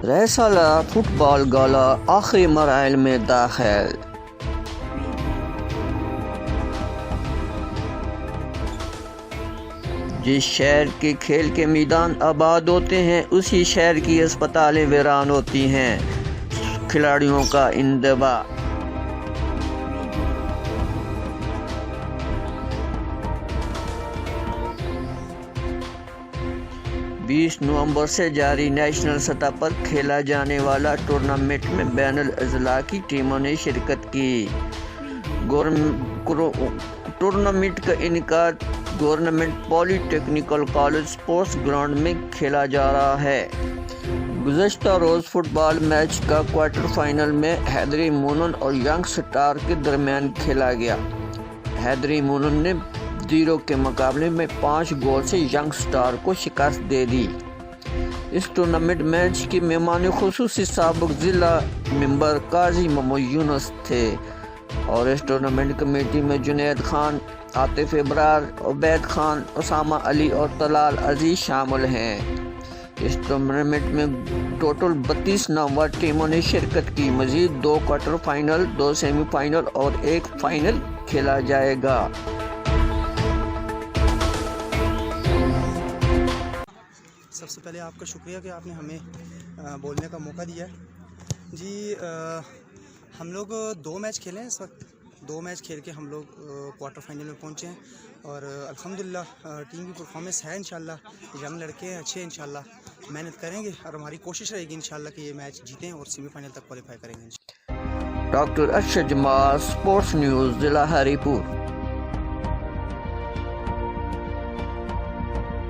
ریسالہ fit بال گالا آخری مراحل میں داخل۔ جس شہر کے کھیل کے میدان آباد ہوتے ہیں اسی شہر کی اسپتالیں ویران ہوتی ہیں۔ کھلاڑیوں کا اندبا۔ 20 نومبر سے جاری نیشنل سطح پر کھیلا جانے والا ٹورنامنٹ میں بین الاضلاعی ٹیموں نے شرکت کی۔ ٹورنامنٹ کا انعقاد گورنمنٹ پولی ٹیکنیکل کالج اسپورٹس گراؤنڈ میں کھیلا جا رہا ہے۔ گزشتہ روز فٹ بال میچ کا کوارٹر فائنل میں حیدری مونن اور ینگ سٹار کے درمیان کھیلا گیا۔ حیدری مونن نے 0 کے مقابلے میں 5 گول سے ینگ سٹار کو شکست دے دی۔ اس ٹورنامنٹ میچ کے مہمان خصوصی سابق ضلع ممبر قاضی ممو یونس تھے اور اس ٹورنامنٹ کمیٹی میں جنید خان، عاطف ابرار، عبید خان، اسامہ علی اور طلال عزیز شامل ہیں۔ اس ٹورنامنٹ میں ٹوٹل 32 نامور ٹیموں نے شرکت کی۔ مزید 2 کوارٹر فائنل، 2 سیمی فائنل اور 1 فائنل کھیلا جائے گا۔ سب سے پہلے آپ کا شکریہ کہ آپ نے ہمیں بولنے کا موقع دیا ہے۔ جی ہم لوگ 2 میچ کھیلے ہیں اس وقت۔ 2 میچ کھیل کے ہم لوگ کوارٹر فائنل میں پہنچے ہیں اور الحمدللہ ٹیم کی پرفارمنس ہے انشاءاللہ۔ ینگ لڑکے ہیں اچھے، انشاءاللہ محنت کریں گے اور ہماری کوشش رہے گی انشاءاللہ کہ یہ میچ جیتیں اور سیمی فائنل تک کوالیفائی کریں گے۔ ڈاکٹر ارشد جمال، اسپورٹس نیوز، ضلع ہری پور۔